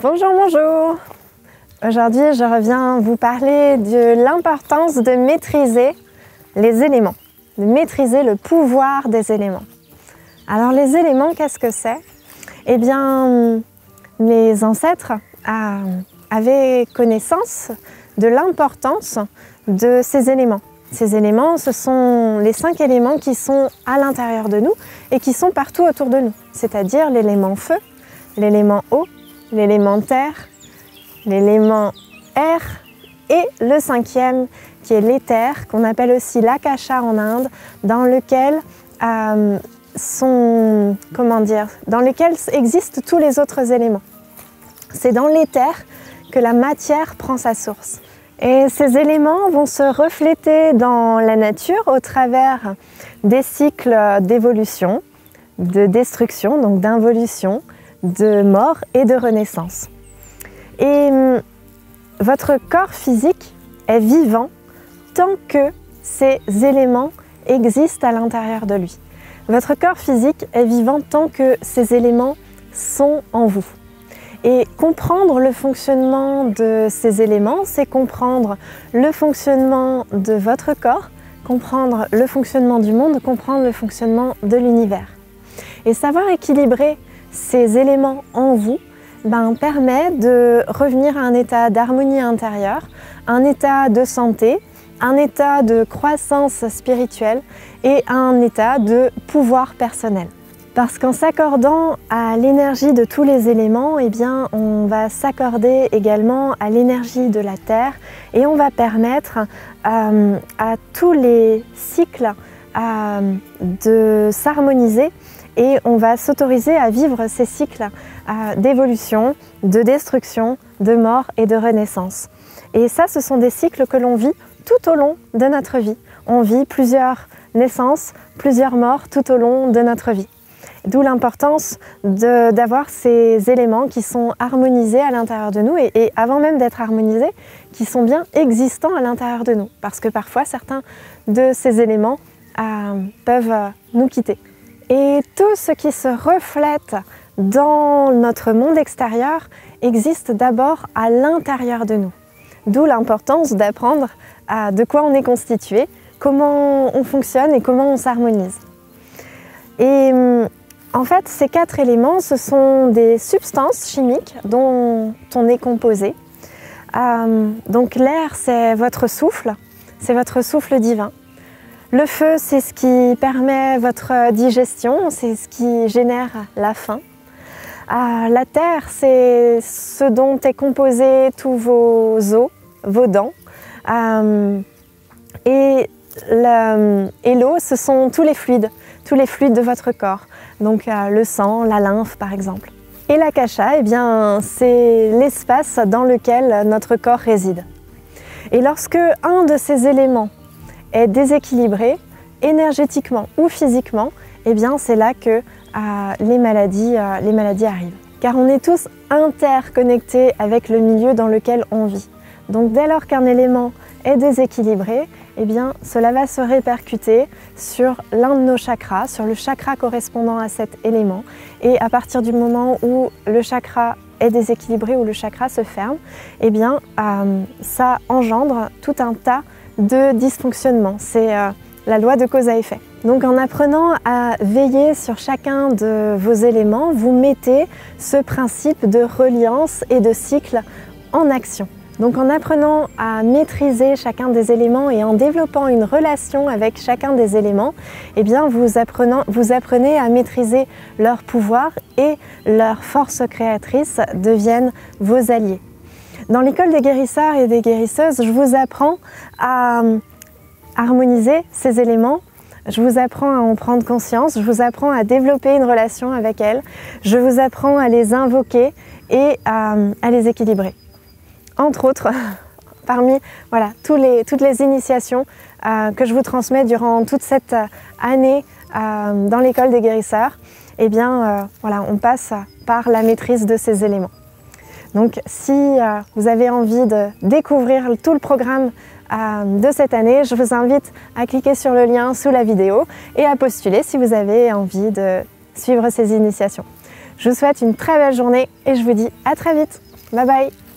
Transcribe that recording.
Bonjour, bonjour. Aujourd'hui, je reviens vous parler de l'importance de maîtriser les éléments, de maîtriser le pouvoir des éléments. Alors les éléments, qu'est-ce que c'est? Eh bien, mes ancêtres avaient connaissance de l'importance de ces éléments. Ces éléments, ce sont les 5 éléments qui sont à l'intérieur de nous et qui sont partout autour de nous, c'est-à-dire l'élément feu, l'élément eau, l'élément terre, l'élément air et le 5e qui est l'éther, qu'on appelle aussi l'akasha en Inde, dans lequel existent tous les autres éléments. C'est dans l'éther que la matière prend sa source. Et ces éléments vont se refléter dans la nature au travers des cycles d'évolution, de destruction, donc d'involution, de mort et de renaissance. Et votre corps physique est vivant tant que ces éléments existent à l'intérieur de lui. Votre corps physique est vivant tant que ces éléments sont en vous. Et comprendre le fonctionnement de ces éléments, c'est comprendre le fonctionnement de votre corps, comprendre le fonctionnement du monde, comprendre le fonctionnement de l'univers. Et savoir équilibrer ces éléments en vous permet de revenir à un état d'harmonie intérieure, un état de santé, un état de croissance spirituelle et un état de pouvoir personnel. Parce qu'en s'accordant à l'énergie de tous les éléments, eh bien, on va s'accorder également à l'énergie de la Terre et on va permettre à tous les cycles de s'harmoniser. Et on va s'autoriser à vivre ces cycles d'évolution, de destruction, de mort et de renaissance. Et ça, ce sont des cycles que l'on vit tout au long de notre vie. On vit plusieurs naissances, plusieurs morts tout au long de notre vie. D'où l'importance d'avoir ces éléments qui sont harmonisés à l'intérieur de nous et avant même d'être harmonisés, qui sont bien existants à l'intérieur de nous. Parce que parfois, certains de ces éléments peuvent nous quitter. Et tout ce qui se reflète dans notre monde extérieur existe d'abord à l'intérieur de nous. D'où l'importance d'apprendre de quoi on est constitué, comment on fonctionne et comment on s'harmonise. Et en fait, ces 4 éléments, ce sont des substances chimiques dont on est composé. Donc l'air, c'est votre souffle divin. Le feu, c'est ce qui permet votre digestion, c'est ce qui génère la faim. La terre, c'est ce dont est composé tous vos os, vos dents. Et l'eau, ce sont tous les fluides de votre corps. Donc le sang, la lymphe par exemple. Et l'akasha, eh bien, c'est l'espace dans lequel notre corps réside. Et lorsque un de ces éléments est déséquilibré, énergétiquement ou physiquement, eh bien c'est là que les maladies arrivent. Car on est tous interconnectés avec le milieu dans lequel on vit. Donc dès lors qu'un élément est déséquilibré, eh bien cela va se répercuter sur l'un de nos chakras, sur le chakra correspondant à cet élément. Et à partir du moment où le chakra est déséquilibré, où le chakra se ferme, eh bien ça engendre tout un tas de dysfonctionnement. C'est la loi de cause à effet. Donc en apprenant à veiller sur chacun de vos éléments, vous mettez ce principe de reliance et de cycle en action. Donc en apprenant à maîtriser chacun des éléments et en développant une relation avec chacun des éléments, eh bien vous apprenez à maîtriser leur pouvoir et leurs forces créatrices deviennent vos alliés. Dans l'école des guérisseurs et des guérisseuses, je vous apprends à harmoniser ces éléments, je vous apprends à en prendre conscience, je vous apprends à développer une relation avec elles, je vous apprends à les invoquer et à les équilibrer. Entre autres, parmi toutes les initiations que je vous transmets durant toute cette année dans l'école des guérisseurs, eh bien on passe par la maîtrise de ces éléments. Donc si vous avez envie de découvrir tout le programme de cette année, je vous invite à cliquer sur le lien sous la vidéo et à postuler si vous avez envie de suivre ces initiations. Je vous souhaite une très belle journée et je vous dis à très vite. Bye bye.